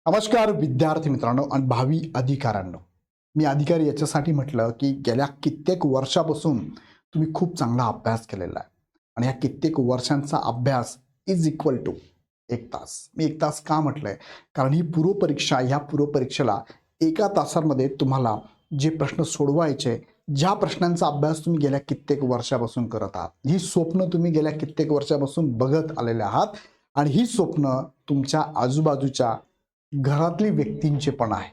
नमस्कार विद्यार्थी मित्रांनो आणि भावी अधिकाऱ्यांनो. मी अधिकारी याच्यासाठी म्हटलं की गेल्या कित्येक वर्षापासून तुम्ही खूप चांगला अभ्यास केलेला आहे आणि या कित्येक वर्षांचा अभ्यास इज इक्वल टू 1 तास. मी 1 तास का म्हटलंय? कारण ही पूर्वपरीक्षा, ह्या पूर्वपरीक्षेला 1 तासामध्ये तुम्हाला जे प्रश्न सोडवायचे, ज्या प्रश्नांचा अभ्यास तुम्ही गेल्या कित्येक वर्षापासून करत आहात, ही स्वप्न तुम्ही गेल्या कित्येक वर्षापासून बघत आलेले आहात आणि ही स्वप्न तुमच्या आजूबाजूच्या घरातली व्यक्तींचे पण आहे.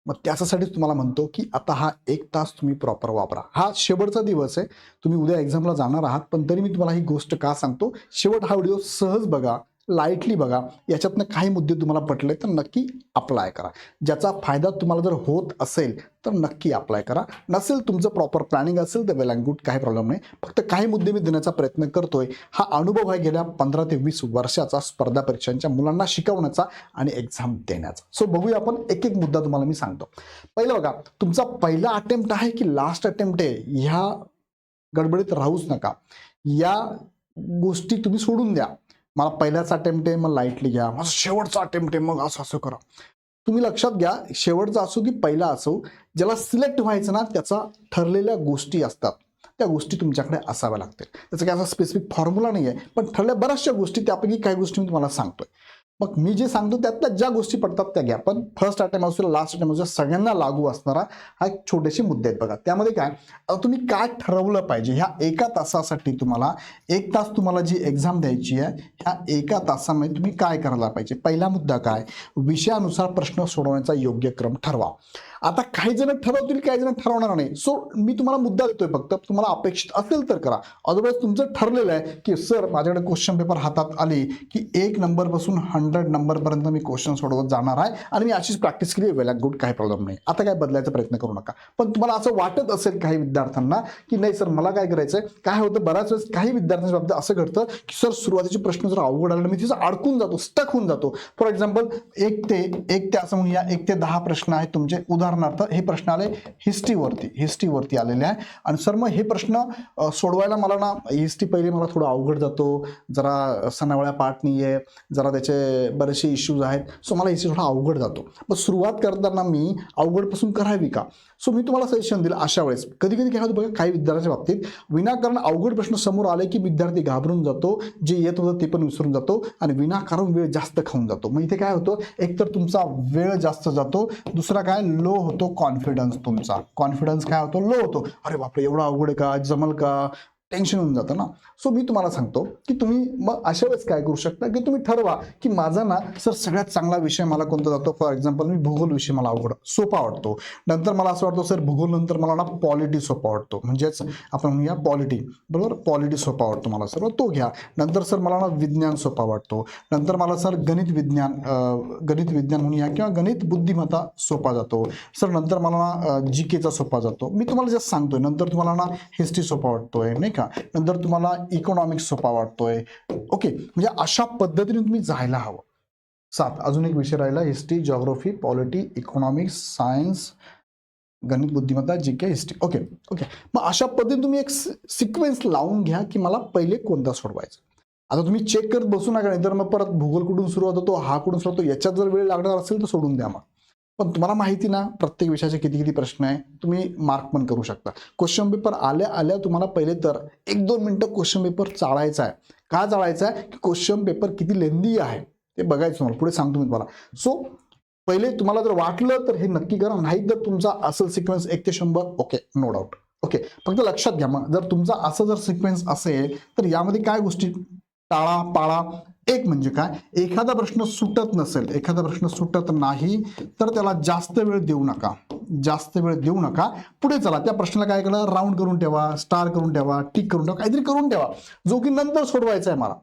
मग त्याच्यासाठीच तुम्हाला म्हणतो की आता हा 1 तास तुम्ही प्रॉपर वापरा. हा शेवटचा दिवस आहे. तुम्ही उद्या एक्झामला जाणार आहात, पण तरी मी तुम्हाला ही गोष्ट का सांगतो, शेवट हा व्हिडिओ सहज बघा, लाईटली बघा. याच्यातनं काही मुद्दे तुम्हाला पटले तर नक्की अप्लाय करा. ज्याचा फायदा तुम्हाला जर होत असेल तर नक्की अप्लाय करा. नसेल तुमचं प्रॉपर प्लॅनिंग असेल तर वेल अँड गुड, काही प्रॉब्लेम नाही. फक्त काही मुद्दे मी देण्याचा प्रयत्न करतोय. हा अनुभव आहे गेल्या 15 ते 20 वर्षाचा स्पर्धा परीक्षांच्या मुलांना शिकवण्याचा आणि एक्झाम देण्याचा. सो बघूया आपण एक एक मुद्दा तुम्हाला मी सांगतो. पहिलं बघा, तुमचा पहिला अटेम्प्ट आहे की लास्ट अटेम्प्ट आहे, ह्या गडबडीत राहूच नका. या गोष्टी तुम्ही सोडून द्या. मला पहिलाच अटेम्प्ट आहे मग लाईटली घ्या, माझा शेवटचा अटेम्प्ट आहे मग असं असं करा. तुम्ही लक्षात घ्या, शेवटचा असो की पहिला असो, ज्याला सिलेक्ट व्हायचं ना त्याचा ठरलेल्या गोष्टी असतात. त्या गोष्टी तुमच्याकडे असाव्या लागतील. त्याचा काही असा स्पेसिफिक फॉर्म्युला नाही आहे, पण ठरल्या बऱ्याचशा गोष्टी, त्यापैकी काही गोष्टी मी तुम्हाला सांगतोय. मग मी जे सांगतो त्यातल्या ज्या गोष्टी पडतात त्या घ्या, पण फर्स्ट अटेम्प्ट असो लास्ट अटेम्प्ट असो सगळ्यांना लागू असणारा हा एक छोटेसे मुद्दे आहेत. बघा त्यामध्ये काय, आता तुम्ही काय ठरवलं पाहिजे ह्या 1 तासासाठी. तुम्हाला 1 तास तुम्हाला जी एक्झाम द्यायची आहे, ह्या 1 तासामध्ये तुम्ही काय करायला पाहिजे. पहिला मुद्दा काय, विषयानुसार प्रश्न सोडवण्याचा योग्य क्रम ठरवा. आता काही जण ठरवतील, काही जण ठरवणार नाही. सो मी तुम्हाला मुद्दा देतोय, फक्त तुम्हाला अपेक्षित असेल तर करा. अदरवाईज तुमचं ठरलेलं आहे की सर माझ्याकडे क्वेश्चन पेपर हातात आली की 1 नंबरपासून 100 नंबरपर्यंत मी क्वेश्चन सोडवत जाणार आहे आणि मी अशीच प्रॅक्टिस केली, वेल अँड गुड, काही प्रॉब्लेम नाही. आता काय बदलायचा प्रयत्न करू नका. पण तुम्हाला असं वाटत असेल काही विद्यार्थ्यांना की नाही सर मला काय करायचंय, काय होतं बऱ्याच वेळेस काही विद्यार्थ्यांच्या बाबतीत असं घडतं की सर सुरुवातीचे प्रश्न जर अवघड आले मी तिथं अडकून जातो, स्टक होऊन जातो. फॉर एक्झाम्पल 1 ते असं म्हणूया 1 ते 10 प्रश्न आहेत तुमचे. उदाहरणार्थ हे प्रश्न आले हिस्ट्रीवरती आलेले आहे आणि सर मग हे प्रश्न सोडवायला मला ना हिस्ट्री पहिले मला थोडं अवघड जातो, जरा सणावळ्या पाठ नाही आहे, जरा त्याचे बरेचसे इश्यूज आहेत, सो मला हिस्ट्री थोडा अवघड जातो. मग सुरुवात करताना मी अवघडपासून करावी का? सो मी तुम्हाला सजेशन दिलं अशा वेळेस. कधी कधी काय होतं बघा, काही विद्यार्थ्यांच्या बाबतीत विनाकारण अवघड प्रश्न समोर आले की विद्यार्थी घाबरून जातो, जे येत होतं ते पण विसरून जातो आणि विनाकारण वेळ जास्त खाऊन जातो. मग इथे काय होतं, एकतर तुमचा वेळ जास्त जातो, दुसरा काय लो होतो कॉन्फिडन्स. तुमचा कॉन्फिडन्स काय होतो, लो होतो. अरे बापरे एवढा अवघड आहे का, जमल का, टेन्शन होऊन जातं ना. सो मी तुम्हाला सांगतो की तुम्ही मग अशा वेळेस काय करू शकता की तुम्ही ठरवा की माझा ना सर सगळ्यात चांगला विषय मला कोणता जातो. फॉर एक्झाम्पल मी भूगोल विषय मला अवघड सोपा वाटतो. नंतर मला असं वाटतं सर भूगोल नंतर मला ना पॉलिटी सोपा वाटतो, म्हणजेच आपण म्हणूया पॉलिटी, बरोबर, पॉलिटी सोपा वाटतो मला सर, तो घ्या. नंतर सर मला ना विज्ञान सोपा वाटतो. नंतर मला सर गणित विज्ञान म्हणूया किंवा गणित बुद्धिमत्ता सोपा जातो. सर नंतर मला ना जी केचा सोपा जातो. मी तुम्हाला जस्ट सांगतोय. नंतर तुम्हाला ना हिस्ट्री सोपा वाटतोय नाही का, नंतर तुम्हाला इकॉनॉमिक्स सोपा वाटतोय. ओके, म्हणजे अशा पद्धतीने तुम्ही जायला हवं. 7 अजून एक विषय राहिला, history, geography, polity, economics, science, गणित बुद्धिमत्ता, जी के, हिस्ट्री. ओके ओके, मग अशा पद्धतीने तुम्ही एक सिक्वेन्स लावून घ्या की मला पहिले कोणता सोडवायचा. आता तुम्ही चेक करत बसू नका, नाही तर मग परत भूगोल कुठून सुरुवात होतो, हा कुठून सुरुवात होतो, याच्यात जर वेळ लागणार असेल तर सोडून द्या. मग पण तुम्हाला माहिती ना प्रत्येक विषयाचे किती किती प्रश्न आहे, तुम्ही मार्क पण करू शकता. क्वेश्चन पेपर आल्या आल्या तुम्हाला पहिले तर 1-2 मिनिटं क्वेश्चन पेपर चाळायचा आहे. का चाळायचा आहे की क्वेश्चन पेपर किती लेंदी आहे ते बघायचं तुम्हाला, पुढे सांगतो मी तुम्हाला. सो पहिले तुम्हाला जर वाटलं तर हे नक्की करा, नाही तर तुमचा असेल सिक्वेन्स 1 ते 100, ओके, नो डाऊट. ओके, फक्त लक्षात घ्या, मग जर तुमचा असं जर सिक्वेन्स असेल तर यामध्ये काय गोष्टी टाळा पाळा. एक म्हणजे काय, एखादा प्रश्न सुटत नसेल, एखादा प्रश्न सुटत नाही तर त्याला जास्त वेळ देऊ नका, पुढे चला. त्या प्रश्नाला काय करा, राऊंड करून ठेवा, स्टार करून ठेवा, टिक करून ठेवा, काहीतरी करून ठेवा जो की नंतर सोडवायचा आहे मला.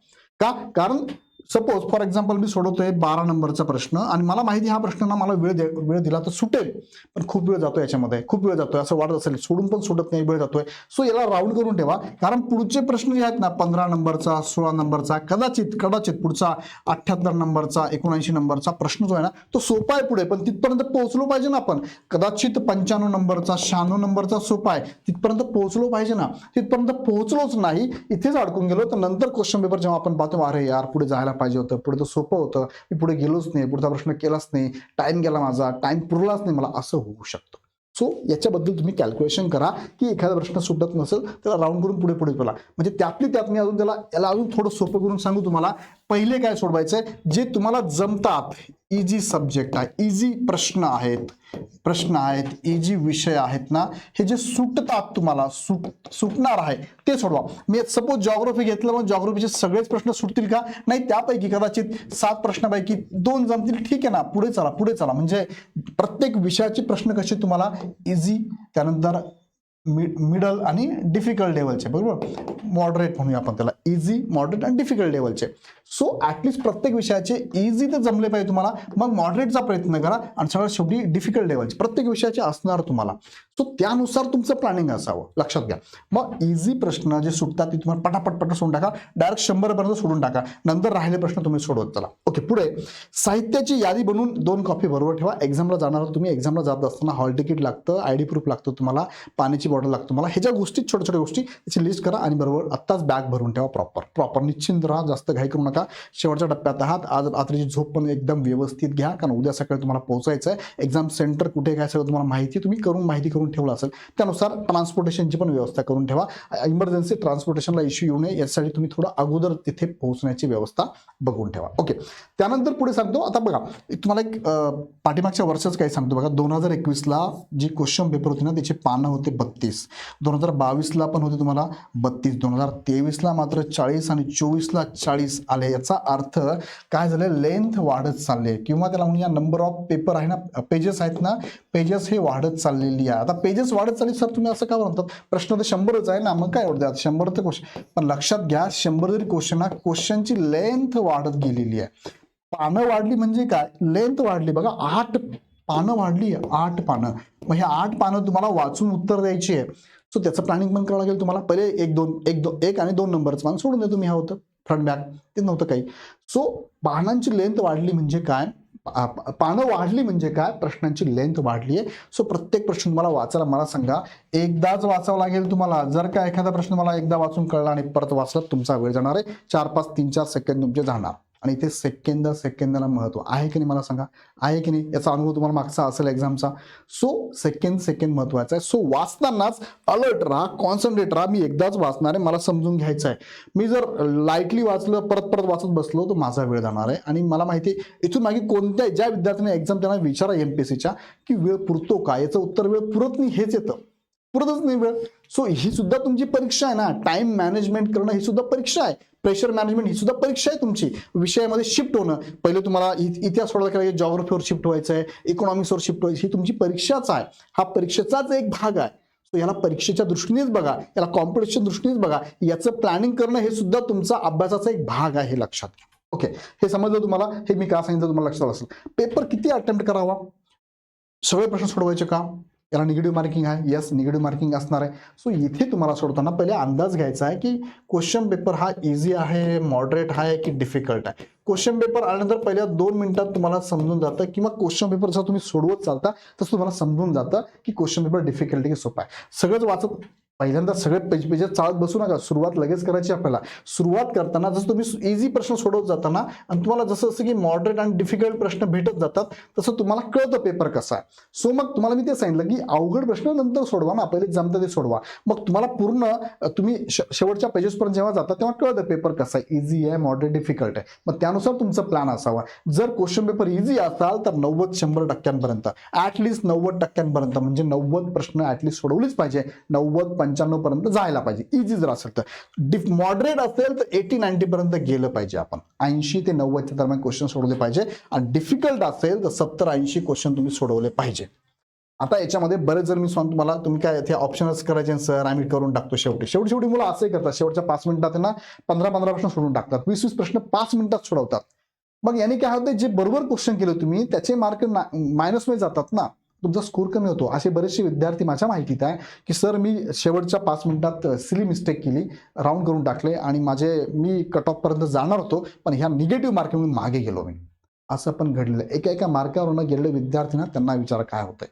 का, कारण सपोज फॉर एक्झाम्पल मी सोडवतोय 12 नंबरचा प्रश्न आणि मला माहिती हा प्रश्न ना मला वेळ दिला तर सुटेल, पण खूप वेळ जातोय याच्यामध्ये, खूप वेळ जातोय असं वाटत असेल, सोडून पण सुटत नाही, वेळ जातोय. सो याला राऊंड करून ठेवा, कारण पुढचे प्रश्न जे आहेत ना 15 नंबरचा, 16 नंबरचा, कदाचित पुढचा 78 नंबरचा, 79 नंबरचा प्रश्न जो आहे ना तो सोपा आहे पुढे, पण तिथपर्यंत पोहोचलो पाहिजे ना आपण. कदाचित 95 नंबरचा, 96 नंबरचा सोपा आहे, तिथपर्यंत पोहोचलो पाहिजे ना. तिथपर्यंत पोहोचलोच नाही, इथेच अडकून गेलो तर नंतर क्वेश्चन पेपर जेव्हा आपण पाहतो, अरे यार पुढे जायला पाहिजे होतं, पुढे तर सोपं होतं, मी पुढे गेलोच नाही, पुढचा प्रश्न केलाच नाही, टाइम गेला माझा, टाइम पुरलाच नाही मला, असं होऊ शकतं. सो याच्याबद्दल तुम्ही कॅल्क्युलेशन करा की एखादा प्रश्न सुटत नसेल त्याला राऊंड करून पुढे पुढे चला. म्हणजे त्यातली त्यात मी अजून याला अजून थोडं सोपं करून सांगू तुम्हाला. पहिले काय सोडवायचंय, जे तुम्हाला जमतात, इझी सब्जेक्ट आहे, इझी प्रश्न आहेत, इझी विषय आहेत ना, हे जे सुटतात तुम्हाला, सुटणार आहे ते सोडवा. मी सपोज जॉग्राफी घेतलं, मग जॉग्राफीचे सगळेच प्रश्न सुटतील का? नाही, त्यापैकी कदाचित 7 प्रश्नापैकी 2 जमतील, ठीक आहे ना, पुढे चला. म्हणजे प्रत्येक विषयाचे प्रश्न कसे तुम्हाला इझी, त्यानंतर मिडल आणि डिफिकल्ट लेवलचे, बरोबर, मॉडरेट म्हणूया आपण त्याला, इझी, मॉडरेट आणि डिफिकल्ट लेवलचे. सो ऍटलिस्ट प्रत्येक विषयाचे इझी तर जमले पाहिजे तुम्हाला, मग मॉडरेटचा प्रयत्न करा आणि सगळ्यात शेवटी डिफिकल्ट लेवलचे प्रत्येक विषयाचे असणार तुम्हाला. सो त्यानुसार तुमचं प्लॅनिंग असावं, लक्षात घ्या. मग इझी प्रश्न जे सुटतात ते तुम्हाला पटापट सोडून टाका, डायरेक्ट 100 पर्यंत सोडून टाका, नंतर राहिले प्रश्न तुम्ही सोडवत चला. ओके, पुढे साहित्याची यादी बनवून 2 कॉपी बरोबर ठेवा. एक्झामला जाणार तुम्ही, एक्झामला जात असताना हॉल तिकीट लागतं, आयडी प्रूफ लागतं तुम्हाला, पाण्याची बॉटल लागतं तुम्हाला, ह्याच्या गोष्टी, छोट्या गोष्टी त्याची लिस्ट करा आणि बरोबर आत्ताच बॅग भरून ठेवा. प्रॉपर निश्चिंत राहा, जास्त घाई करू नका. शेवटच्या टप्प्यात आहात, आज रात्रीची झोप पण एकदम व्यवस्थित घ्या, कारण उद्या सकाळी तुम्हाला पोहोचायचं आहे. एक्झाम सेंटर कुठे काय सगळं तुम्हाला माहिती करून ठेवलं असेल, त्यानुसार ट्रान्सपोर्टेशनची पण व्यवस्था करून ठेवा. इमर्जन्सी ट्रान्सपोर्टेशनला इश्यू येऊ नये यासाठी तुम्ही थोडं अगोदर तिथे पोहोचण्याची व्यवस्था बघून ठेवा. ओके, त्यानंतर पुढे सांगतो. आता बघा, तुम्हाला एक पाठीमागच्या वर्षाच काही सांगतो बघा. 2021ला जी क्वेश्चन पेपर होती ना, त्याचे पानं होते 32, 2022ला पण होते तुम्हाला 32, 2023ला मात्र 40 आणि 24ला 40 आले. याचा अर्थ काय झालं, लेंथ वाढत चालली आहे, किंवा त्याला म्हणूया नंबर ऑफ पेपर आहे ना, पेजेस आहेत ना, पेजेस हे वाढत चाललेली आहे. आता पेजेस वाढत चालली, सर तुम्ही असं का म्हणतात, प्रश्न तर 100च आहे ना, मग काय एवढं 100 तर क्वेश्चन. पण लक्षात घ्या, 100 जरी क्वेश्चन, क्वेश्चनची लेंथ वाढत गेलेली आहे. पानं वाढली म्हणजे काय, लेंथ वाढली. बघा, 8 पानं वाढली, 8 पानं. मग हे 8 पानं तुम्हाला वाचून उत्तर द्यायची आहे. सो त्याचं प्लॅनिंग पण करावं लागेल तुम्हाला. पहिले 1 आणि 2 नंबरचं पान सोडून द्या तुम्ही, हे होतं फ्रंट बॅक, ते नव्हतं काही. सो पानांची लेंथ वाढली म्हणजे काय, पानं वाढली म्हणजे काय, प्रश्नांची लेंथ वाढली आहे. सो प्रत्येक प्रश्न तुम्हाला वाचायला, मला सांगा, एकदाच वाचावं लागेल तुम्हाला. जर का एखादा प्रश्न मला एकदा वाचून कळला आणि परत वाचला, तुमचा वेळ जाणार आहे, 4-5-3-4 सेकंद तुमचे जाणार. आणि इथे सेकंदाला महत्व आहे की नाही, मला सांगा, आहे की नाही? याचा अनुभव तुम्हाला मागचा असेल एक्झामचा. सो सेकंद महत्वाचा आहे. सो वाचतानाच अलर्ट राहा, कॉन्सन्ट्रेट राहा. मी एकदाच वाचणार आहे, मला समजून घ्यायचं आहे. मी जर लाईटली वाचलं, परत वाचत बसलो, तर माझा वेळ जाणार आहे. आणि मला माहिती आहे, इथून मागे कोणत्या ज्या विद्यार्थ्यांनी एक्झाम त्यांना विचारा एमपीएससीच्या की वेळ पुरतो का, याचं उत्तर वेळ पुरत नाही, हेच येतं, पुरतच नाही वेळ. सो ही सुद्धा तुमची परीक्षा आहे ना, टाइम मॅनेजमेंट करणं ही सुद्धा परीक्षा आहे, प्रेशर मॅनेजमेंट ही सुद्धा परीक्षा आहे तुमची. विषयामध्ये शिफ्ट होणं, पहिले तुम्हाला इतिहास सोडवायचा आहे, जॉग्राफीवर शिफ्ट व्हायचं आहे, इकॉनॉमिक्सवर शिफ्ट व्हायचं, ही तुमची परीक्षाच आहे, हा परीक्षेचाच एक भाग आहे. सो याला परीक्षेच्या दृष्टीनेच बघा, याला कॉम्पिटिशन दृष्टीनेच बघा, याचं प्लॅनिंग करणं हे सुद्धा तुमचा अभ्यासाचा एक भाग आहे, लक्षात घ्या. ओके, हे समजलं तुम्हाला, हे मी का सांगितलं तुम्हाला लक्षात असेल. पेपर किती अटेम्प्ट करावा, सगळे प्रश्न सोडवायचे का, याला निगेटिव्ह मार्किंग आहे, यस निगेटिव्ह मार्किंग असणार आहे. सो इथे तुम्हाला सोडताना पहिले अंदाज घ्यायचा आहे की क्वेश्चन पेपर हा इझी आहे, मॉडरेट आहे की डिफिकल्ट आहे. क्वेश्चन पेपर आल्यानंतर पहिल्या 2 मिनिटात तुम्हाला समजून जातं, किंवा क्वेश्चन पेपर जसं तुम्ही सोडवत चालता तसं तुम्हाला समजून जातं की क्वेश्चन पेपर डिफिकल्ट की सोपा आहे. सगळंच वाचत पहिल्यांदा सगळे पेजेस चालत बसू नका, सुरुवात लगेच करायची आपल्याला. सुरुवात करताना जसं तुम्ही इझी प्रश्न सोडवत जाताना आणि तुम्हाला जसं की मॉडरेट आणि डिफिकल्ट प्रश्न भेटत जातात, तसं तुम्हाला कळतं पेपर कसा आहे. सो मग तुम्हाला मी ते सांगितलं की अवघड प्रश्न नंतर सोडवा ना, पहिले जमतं ते सोडवा, मग तुम्हाला पूर्ण तुम्ही शेवटच्या पेजेसपर्यंत जेव्हा जाता तेव्हा कळतं पेपर कसा आहे, इझी आहे, मॉडरेट, डिफिकल्ट आहे. मग त्यानुसार तुमचा प्लॅन असावा. जर क्वेश्चन पेपर इझी असाल तर 90-100% ऍटलिस्ट 90% म्हणजे 90 प्रश्न ऍटलिस्ट सोडवलीच पाहिजे, 90-95 पर्यंत जायला पाहिजे, इझी जर असेल तर. मॉडरेट असेल तर 80-90 पर्यंत गेलं पाहिजे आपण, 80 ते 90 दरम्यान क्वेश्चन सोडवले पाहिजे. आणि डिफिकल्ट असेल तर 70-80 क्वेश्चन तुम्ही सोडवले पाहिजे. आता याच्यामध्ये बरेच जर मी सांगतो तुम्हाला, तुम्ही काय इथे ऑप्शनच करायचे, सर आम्ही करून टाकतो शेवटी मुलं असंही करतात, शेवटच्या 5 मिनिटात ना 15-15 प्रश्न सोडून टाकतात, 20-20 प्रश्न 5 मिनिटात सोडवतात. मग याने काय होतं, जे बरोबर क्वेश्चन केलं तुम्ही त्याचे मार्क मायनस मध्ये जातात ना, तुमचा स्कोर कमी होतो. असे बरेचसे विद्यार्थी माझ्या माहितीत आहे की सर मी शेवटच्या 5 मिनिटात सिली मिस्टेक केली, राऊंड करून टाकले आणि मी कट ऑफ पर्यंत जाणार होतो, पण ह्या निगेटिव्ह मार्किंग मागे गेलो मी. असं पण घडलेलं. एका मार्कावरून गेलेले विद्यार्थी ना, त्यांना विचार काय होतंय.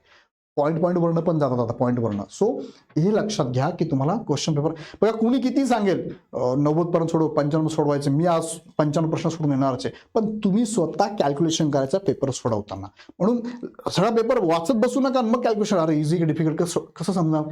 पॉईंटवरनं पण जातात आता पॉईंटवरनं. सो हे लक्षात घ्या की तुम्हाला क्वेश्चन पेपर बघा कुणी किती सांगेल 90% सोडव 95 सोडवायचं, मी आज 95 प्रश्न सोडून येणारच आहे, पण तुम्ही स्वतः कॅल्क्युलेशन करायचं पेपर सोडवताना. म्हणून सगळा पेपर वाचत बसू नका मग कॅल्क्युलेशन अरे इझी की डिफिकल्ट कसं समजा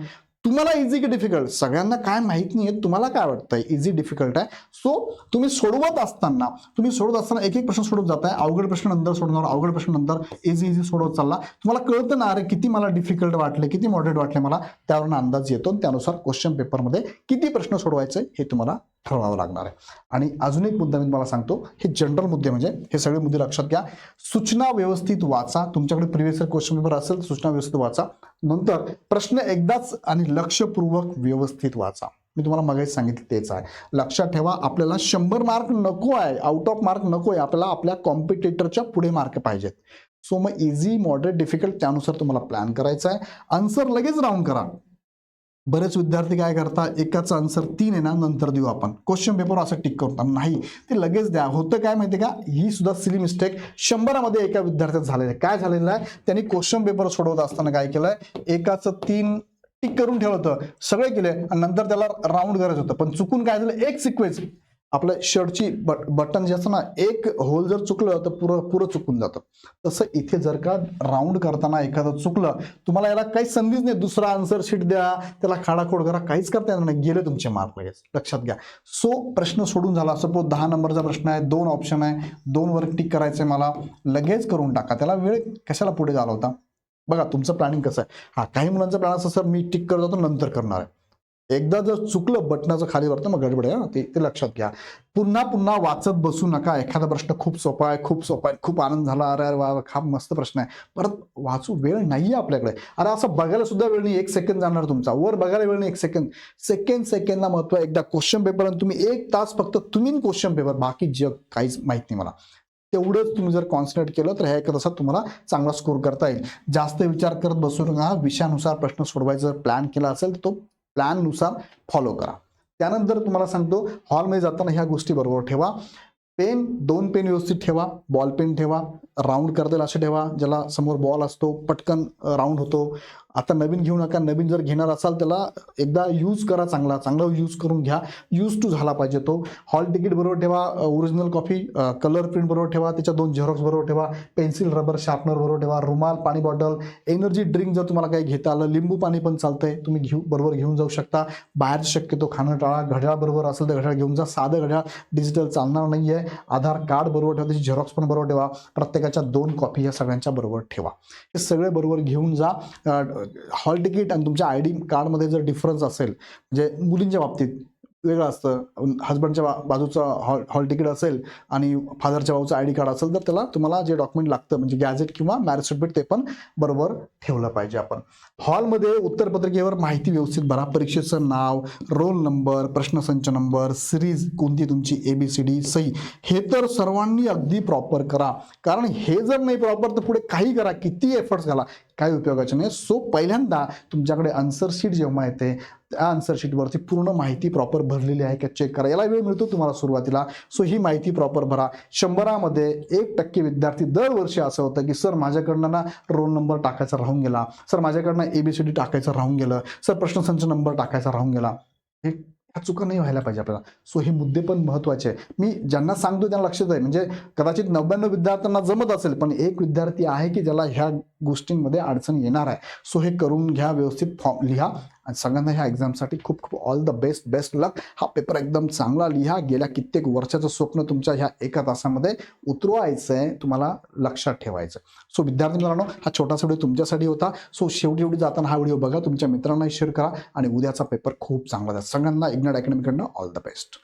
तुम्हाला इझी की डिफिकल्ट सगळ्यांना काय माहित नाहीये, तुम्हाला काय वाटतंय इझी डिफिकल्ट आहे. सो तुम्ही सोडवत असताना एक एक प्रश्न सोडवत जाताय, अवघड प्रश्न नंतर सोडणार, अवघड प्रश्न नंतर इझी सोडवत चालला, तुम्हाला कळतं ना अरे किती मला डिफिकल्ट वाटले किती मॉडरेट वाटले मला, त्यावरून अंदाज येतो आणि त्यानुसार क्वेश्चन पेपरमध्ये किती प्रश्न सोडवायचे हे तुम्हाला ठरवावं लागणार आहे. आणि अजून एक मुद्दा मी तुम्हाला सांगतो, हे जनरल मुद्दे म्हणजे हे सगळे मुद्दे लक्षात घ्या. सूचना व्यवस्थित वाचा, तुमच्याकडे प्रिव्हियस इयर क्वेश्चन पेपर असेल सूचना व्यवस्थित वाचा. नंतर प्रश्न एकदाच आणि लक्षपूर्वक व्यवस्थित वाचा. मी तुम्हाला मगाच सांगितलं तेच आहे. लक्षात ठेवा आपल्याला 100 मार्क नको आहे, आउट ऑफ मार्क नको आहे, आपल्याला आपल्या कॉम्पिटिटरच्या पुढे मार्क पाहिजेत. सो मग इझी मॉडरेट डिफिकल्ट त्यानुसार तुम्हाला प्लॅन करायचा आहे. आन्सर लगेच राऊंड करा. बरेच विद्यार्थी काय करतात, एकाचं आन्सर 3 आहे ना नंतर देऊ आपण, क्वेश्चन पेपर असं टिक करतात, नाही ते लगेच द्या. होतं काय माहिती का, ही सुद्धा सिली मिस्टेक 100 मध्ये एका विद्यार्थ्यात झालेलं आहे. काय झालेलं आहे, त्यांनी क्वेश्चन पेपर सोडवत असताना काय केलंय, एकाचं 3 टिक करून ठेवलं होतं, सगळे केले आणि नंतर त्याला राऊंड करायचं होतं, पण चुकून काय झालं, एक सिक्वेन्स आपल्या शर्टची बटन जे असतं ना, एक होल जर चुकलं तर पुरं चुकून जातं. तसं इथे जर का राऊंड करताना एखादं चुकलं, तुम्हाला याला काही संधीच नाही, दुसरा आन्सर शीट द्या, त्याला खाडाखोड करा, काहीच करता येणार नाही, गेले तुमचे मार्क लगेच. लक्षात घ्या. सो प्रश्न सोडून झाला, सपोज 10 नंबरचा प्रश्न आहे, 2 ऑप्शन आहे, 2 वर टिक करायचे मला, लगेच करून टाका. त्याला वेळ कशाला पुढे झाला होता. बघा तुमचं प्लॅनिंग कसं आहे. हा काही मुलांचं प्लॅन असं, सर मी टिक करत होतो नंतर करणार आहे, एकदा जर चुकलं बटनाचं खाली वरतं मग गडबड आहे, ते लक्षात घ्या. पुन्हा वाचत बसू नका. एखादा प्रश्न खूप सोपा आहे, खूप आनंद झाला, अरे वा हा मस्त प्रश्न आहे, परत वाचू वेळ नाहीये आपल्याकडे. अरे असं बघायला सुद्धा वेळ नाही, 1 सेकंद जाणार तुमचा, वर बघायला वेळ नाही, 1 सेकंदला महत्व आहे. एकदा क्वेश्चन पेपर आणि तुम्ही 1 तास फक्त तुम्ही क्वेश्चन पेपर, बाकी जग काहीच माहित नाही मला, तेवढंच तुम्ही जर कॉन्सन्ट्रेट केलं तर ह्या एका तासात तुम्हाला चांगला स्कोर करता येईल. जास्त विचार करत बसू नका. विषयानुसार प्रश्न सोडवायचा जर प्लॅन केला असेल तर तो प्लॅन नुसार फॉलो करा. त्यानंतर तुम्हाला सांगतो, हॉलमध्ये जाताना ह्या गोष्टी बरोबर ठेवा. 2 पेन व्यवस्थित ठेवा, बॉल पेन ठेवा, राऊंड करता येईल असे ठेवा, ज्याला समोर बॉल असतो पटकन राऊंड होतो. आता नवीन घेऊ नका, नवीन जर घेणार असाल त्याला एकदा यूज करा, चांगला यूज करून घ्या, यूज टू झाला पाहिजे तो. हॉल तिकीट बरोबर ठेवा, ओरिजिनल कॉपी, कलर प्रिंट बरोबर ठेवा, त्याच्या 2 झेरॉक्स बरोबर ठेवा, पेन्सिल रबर शार्पनर बरोबर ठेवा, रुमाल, पाणी बॉटल, एनर्जी ड्रिंक जर तुम्हाला काही घेता आलं, लिंबू पाणी पण चालतंय, तुम्ही बरोबर घेऊन जाऊ शकता. बाहेर शक्यतो खाणं टाळा. घड्याळ बरोबर असेल तर घड्याळ घेऊन जा, साधं घड्याळ, डिजिटल चालणार नाहीये. आधार कार्ड बरोबर ठेवा, त्याची झेरॉक्स पण बरोबर ठेवा, प्रत्येकाच्या 2 कॉपी या सगळ्यांच्या बरोबर ठेवा. हे सगळे बरोबर घेऊन जा. हॉल तिकीट आणि तुमच्या ID कार्डमध्ये जर डिफरन्स असेल, म्हणजे मुलींच्या बाबतीत वेगळं असतं, हजबंडच्या बाजूचं हॉल तिकीट असेल आणि फादरच्या बाजूचं ID कार्ड असेल तर त्याला तुम्हाला जे डॉक्युमेंट लागतं म्हणजे गॅझेट किंवा मॅरेज सर्टिफिकेट ते पण बरोबर ठेवलं पाहिजे आपण. हॉलमध्ये उत्तरपत्रिकेवर माहिती व्यवस्थित भरा, परीक्षेचं नाव, रोल नंबर, प्रश्नसंच नंबर, सिरीज कोणती तुमची ABCD सही, हे तर सर्वांनी अगदी प्रॉपर करा. कारण हे जर नाही प्रॉपर तर पुढे काही करा, किती एफर्ट्स घाला, काही उपयोगाचे नाही. सो पहिल्यांदा तुमच्याकडे आन्सर शीट जेव्हा येते त्या आन्सर शीटवरती पूर्ण माहिती प्रॉपर भरलेली आहे का चेक करा. याला वेळ मिळतो तुम्हाला सुरुवातीला. सो ही माहिती प्रॉपर भरा. 100 मध्ये 1% विद्यार्थी दरवर्षी असं होतं की सर माझ्याकडनं ना रोल नंबर टाकायचा राहून गेला, सर माझ्याकडनं ABCD टाकायचं राहून गेलं, सर प्रश्नसंच नंबर टाकायचा राहून गेला. हे ह्या चुका नाही व्हायला पाहिजे आपल्याला. सो हे मुद्दे पण महत्त्वाचे आहे. मी ज्यांना सांगतो त्यांना लक्षात आहे, म्हणजे कदाचित 99 विद्यार्थ्यांना जमत असेल पण एक विद्यार्थी आहे की ज्याला ह्या गोष्टींमध्ये अडचण येणार आहे. सो हे करून घ्या, व्यवस्थित फॉर्म लिहा आणि सगळ्यांना ह्या एक्झामसाठी खूप ऑल द बेस्ट लक. हा पेपर एकदम चांगला लिहा. गेल्या कित्येक वर्षाचं स्वप्न तुमच्या ह्या एका तासामध्ये उतरवायचं आहे, तुम्हाला लक्षात ठेवायचं. सो विद्यार्थी मित्रांनो, हा छोटासा व्हिडिओ तुमच्यासाठी होता. सो शेवटी जाताना हा व्हिडिओ बघा, तुमच्या मित्रांना शेअर करा आणि उद्याचा पेपर खूप चांगला द्या. सगळ्यांना इग्नाइट अकॅडमीकडनं ऑल द बेस्ट.